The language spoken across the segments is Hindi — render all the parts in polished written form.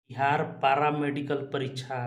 बिहार पारा मेडिकल परीक्षा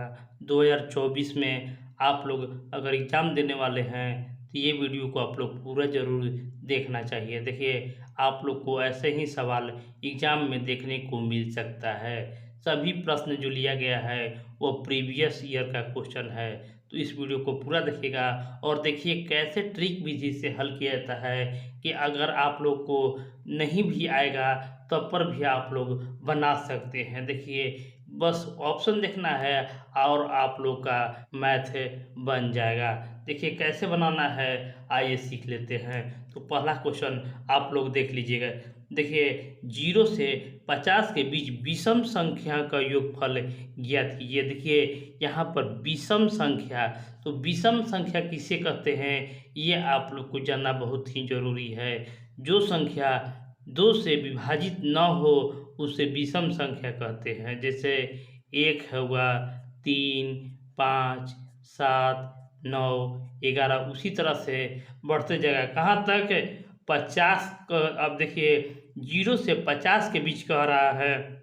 2024 में आप लोग अगर एग्ज़ाम देने वाले हैं तो ये वीडियो को आप लोग पूरा ज़रूर देखना चाहिए। देखिए, आप लोग को ऐसे ही सवाल एग्ज़ाम में देखने को मिल सकता है। सभी प्रश्न जो लिया गया है वो प्रीवियस ईयर का क्वेश्चन है। तो इस वीडियो को पूरा देखिएगा और देखिए कैसे ट्रिक विधि से हल किया जाता है कि अगर आप लोग को नहीं भी आएगा तब पर भी आप लोग बना सकते हैं। देखिए, बस ऑप्शन देखना है और आप लोग का मैथ बन जाएगा। देखिए कैसे बनाना है, आइए सीख लेते हैं। तो पहला क्वेश्चन आप लोग देख लीजिएगा। देखिए, 0 से 50 के बीच विषम संख्या का योगफल ज्ञात कीजिए। देखिए यहाँ पर विषम संख्या, तो विषम संख्या किसे कहते हैं ये आप लोग को जानना बहुत ही ज़रूरी है। जो संख्या 2 से विभाजित न हो उसे विषम संख्या कहते हैं। जैसे 1 हुआ, 3, 5, 7, 9, 11। उसी तरह से बढ़ते जाएगा कहाँ तक, 50 क अब देखिए 0 से 50 के बीच कह रहा है।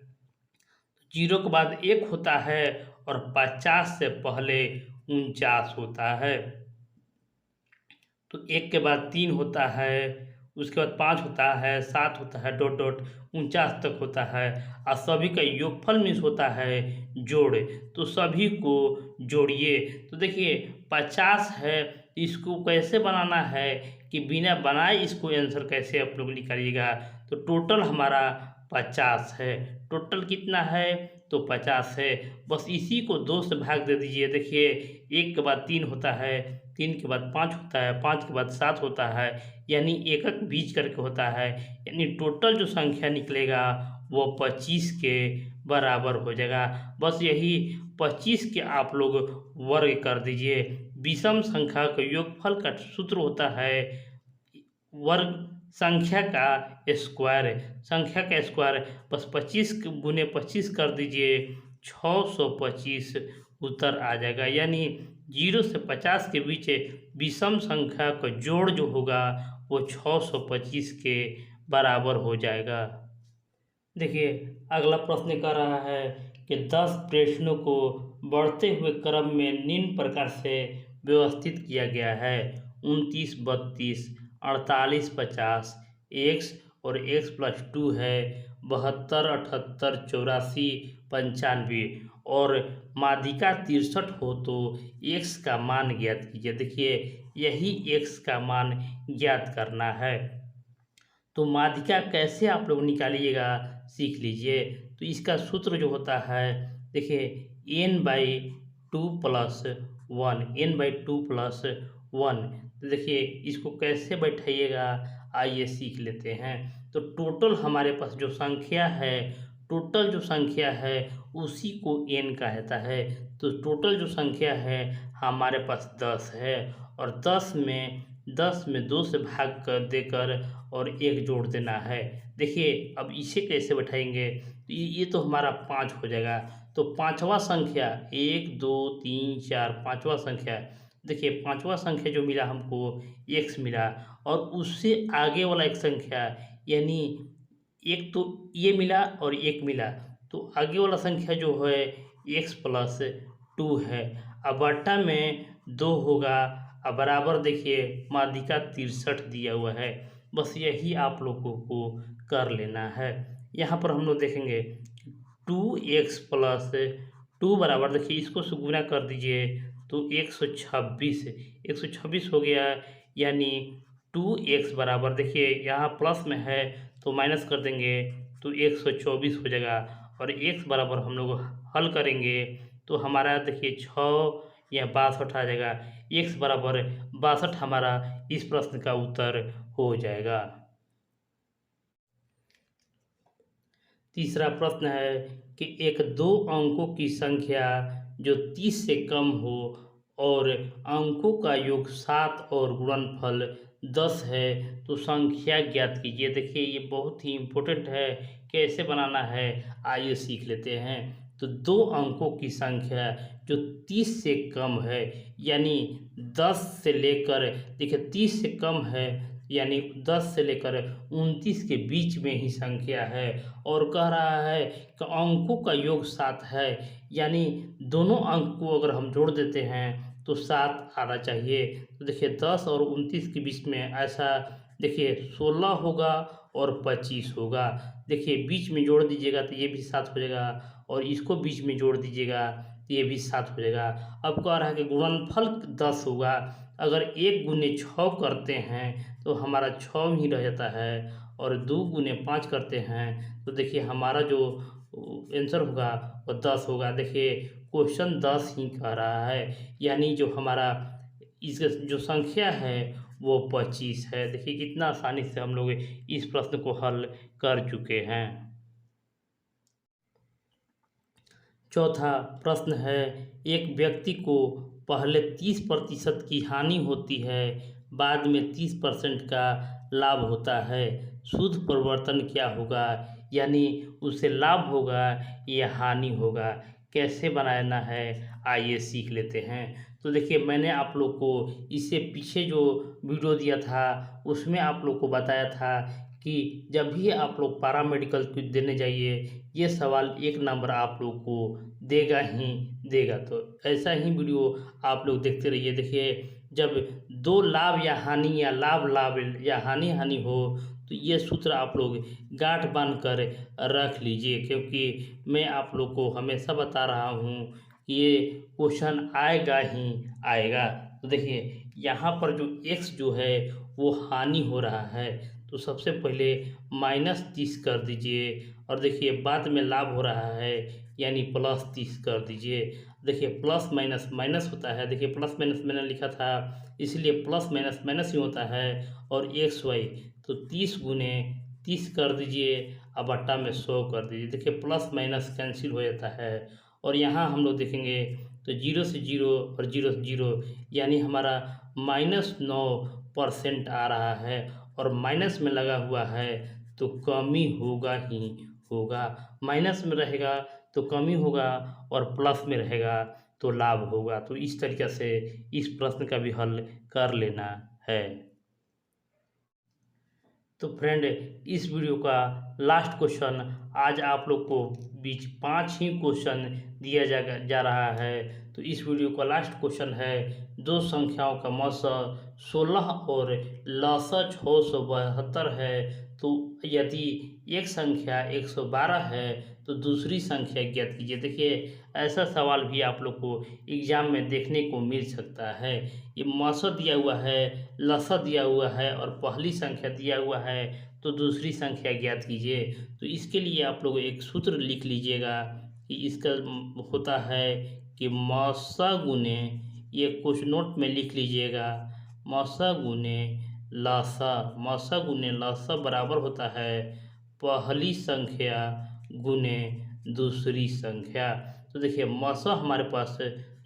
0 के बाद 1 होता है और 50 से पहले 49 होता है। तो 1 के बाद 3 होता है, उसके बाद 5 होता है, 7 होता है, डॉट डॉट 49 तक होता है। और सभी का योगफल मीन्स होता है जोड़। तो सभी को जोड़िए। तो देखिए 50 है, इसको कैसे बनाना है कि बिना बनाए इसको आंसर कैसे आप लोग निकालिएगा। तो टोटल हमारा 50 है। टोटल कितना है, तो 50 है। बस इसी को 2 से भाग दे दीजिए। देखिए 1 के बाद 3 होता है, 3 के बाद 5 होता है, 5 के बाद 7 होता है, यानी एकक बीज करके होता है। यानी टोटल जो संख्या निकलेगा वो 25 के बराबर हो जाएगा। बस यही 25 के आप लोग वर्ग कर दीजिए। विषम संख्या का योगफल का सूत्र होता है वर्ग संख्या का स्क्वायर। संख्या का स्क्वायर बस 25 गुने 25 कर दीजिए, 625 उत्तर आ जाएगा। यानी 0 से 50 के बीच विषम संख्या का जोड़ जो होगा वो 625 के बराबर हो जाएगा। देखिए अगला प्रश्न कह रहा है कि 10 प्रश्नों को बढ़ते हुए क्रम में निम्न प्रकार से व्यवस्थित किया गया है: 29, 32, 48, 50, एक्स और एक्स प्लस 2 है, 72, 78, 84, 95 और माध्यिका 63 हो तो एक्स का मान ज्ञात कीजिए। देखिए यही एक्स का मान ज्ञात करना है। तो माध्यिका कैसे आप लोग निकालिएगा सीख लीजिए। तो इसका सूत्र जो होता है, देखिए n/2 + 1, n/2 + 1। तो देखिए इसको कैसे बैठाइएगा, आइए सीख लेते हैं। तो टोटल हमारे पास जो संख्या है, टोटल जो संख्या है उसी को n कहता है। तो टोटल जो संख्या है हमारे पास 10 है और 10 में 2 से भाग कर देकर और 1 जोड़ देना है। देखिए अब इसे कैसे बैठाएंगे, तो ये तो हमारा 5 हो जाएगा। तो पाँचवा संख्या 1, 2, 3, 4, पाँचवा संख्या, देखिए पाँचवा संख्या जो मिला हमको x मिला और उससे आगे वाला एक संख्या, यानी एक तो ये मिला और एक मिला, तो आगे वाला संख्या जो है x प्लस 2 है। अब बट्टा में 2 होगा। अब बराबर देखिए माध्यिका 63 दिया हुआ है। बस यही आप लोगों को कर लेना है। यहाँ पर हम लोग देखेंगे 2x प्लस 2 बराबर, देखिए इसको से गुना कर दीजिए तो 126 हो गया। यानी 2x बराबर, देखिए यहाँ प्लस में है तो माइनस कर देंगे तो 124 हो जाएगा। और x बराबर हम लोग हल करेंगे तो हमारा देखिए 6 या 62 आ जाएगा। x बराबर 62 हमारा इस प्रश्न का उत्तर हो जाएगा। तीसरा प्रश्न है कि एक 2 अंकों की संख्या जो 30 से कम हो और अंकों का योग 7 और गुणनफल 10 है तो संख्या ज्ञात कीजिए। देखिए ये बहुत ही इम्पोर्टेंट है, कैसे बनाना है आइए सीख लेते हैं। तो 2 अंकों की संख्या जो 30 से कम है, यानी 10 से लेकर, देखिए 30 से कम है यानी 10 से लेकर 29 के बीच में ही संख्या है। और कह रहा है कि अंकों का योग 7 है, यानी दोनों अंक को अगर हम जोड़ देते हैं तो 7 आना चाहिए। तो देखिए 10 और 29 के बीच में ऐसा देखिए 16 होगा और 25 होगा। देखिए बीच में जोड़ दीजिएगा तो ये भी 7 हो जाएगा, और इसको बीच में जोड़ दीजिएगा तो ये भी 7 हो जाएगा। अब कह रहा है कि गुणनफल 10 होगा। अगर 1 गुने 6 करते हैं तो हमारा 6 ही रह जाता है, और 2 गुने 5 करते हैं तो देखिए हमारा जो आंसर होगा वो 10 होगा। देखिए क्वेश्चन 10 ही कह रहा है, यानी जो हमारा इस जो संख्या है वो 25 है। देखिए कितना आसानी से हम लोग इस प्रश्न को हल कर चुके हैं। चौथा प्रश्न है, एक व्यक्ति को पहले 30% की हानि होती है, बाद में 30% का लाभ होता है, शुद्ध परिवर्तन क्या होगा? यानी उसे लाभ होगा या हानि होगा? कैसे बनाना है आइए सीख लेते हैं। तो देखिए मैंने आप लोग को इससे पीछे जो वीडियो दिया था उसमें आप लोग को बताया था कि जब भी आप लोग पैरामेडिकल क्विज देने जाइए, ये सवाल 1 नंबर आप लोग को देगा ही देगा। तो ऐसा ही वीडियो आप लोग देखते रहिए। देखिए जब 2 लाभ या हानि या लाभ लाभ या हानि हानि हो तो ये सूत्र आप लोग गांठ बांध कर रख लीजिए, क्योंकि मैं आप लोग को हमेशा बता रहा हूँ कि ये क्वेश्चन आएगा ही आएगा। तो देखिए यहाँ पर जो x जो है वो हानि हो रहा है, तो सबसे पहले -30 कर दीजिए, और देखिए बाद में लाभ हो रहा है यानी +30 कर दीजिए। देखिए प्लस माइनस माइनस होता है, देखिए प्लस माइनस मैंने लिखा था इसलिए प्लस माइनस माइनस ही होता है। और XY तो 30 गुने 30 कर दीजिए, अब बट्टा में 100 कर दीजिए। देखिए प्लस माइनस कैंसिल हो जाता है, और यहाँ हम लोग देखेंगे तो 0 से 0 और 0 से 0 यानी हमारा -9% आ रहा है, और माइनस में लगा हुआ है तो कमी होगा ही होगा। माइनस में रहेगा तो कमी होगा, और प्लस में रहेगा तो लाभ होगा। तो इस तरीक़े से इस प्रश्न का भी हल कर लेना है। तो फ्रेंड इस वीडियो का लास्ट क्वेश्चन आज आप लोग को बीच 5 ही क्वेश्चन दिया जा रहा है। तो इस वीडियो का लास्ट क्वेश्चन है, दो संख्याओं का मौसा 16 और लसा 672 है, तो यदि एक संख्या 112 है तो दूसरी संख्या ज्ञात कीजिए। देखिए ऐसा सवाल भी आप लोग को एग्जाम में देखने को मिल सकता है। ये मौसा दिया हुआ है, लसा दिया हुआ है और पहली संख्या दिया हुआ है, तो दूसरी संख्या ज्ञात कीजिए। तो इसके लिए आप लोग एक सूत्र लिख लीजिएगा कि इसका होता है कि मौसा गुने, ये कुछ नोट में लिख लीजिएगा, मौसा गुने लसा, मौसा गुने लसा बराबर होता है पहली संख्या गुने दूसरी संख्या। तो देखिए मौसा हमारे पास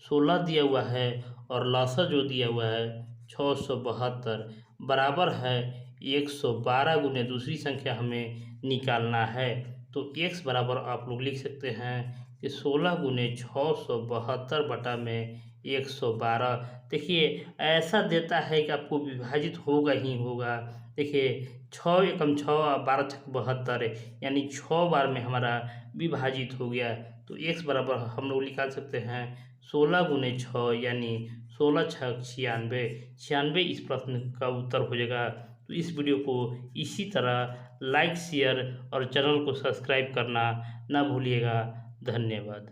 16 दिया हुआ है और लसा जो दिया हुआ है 672 बराबर है 112 गुने दूसरी संख्या हमें निकालना है। तो x बराबर आप लोग लिख सकते हैं कि 16 गुने 672 बटा में 112। देखिए ऐसा देता है कि आपको विभाजित होगा ही होगा। देखिए 6 एकम 6 12 छक 72 यानी 6 बार में हमारा विभाजित हो गया। तो x बराबर हम लोग निकाल सकते हैं 16 गुने 6 यानी 16 छक 96, 96 इस प्रश्न का उत्तर हो जाएगा। तो इस वीडियो को इसी तरह लाइक शेयर और चैनल को सब्सक्राइब करना ना भूलिएगा। धन्यवाद।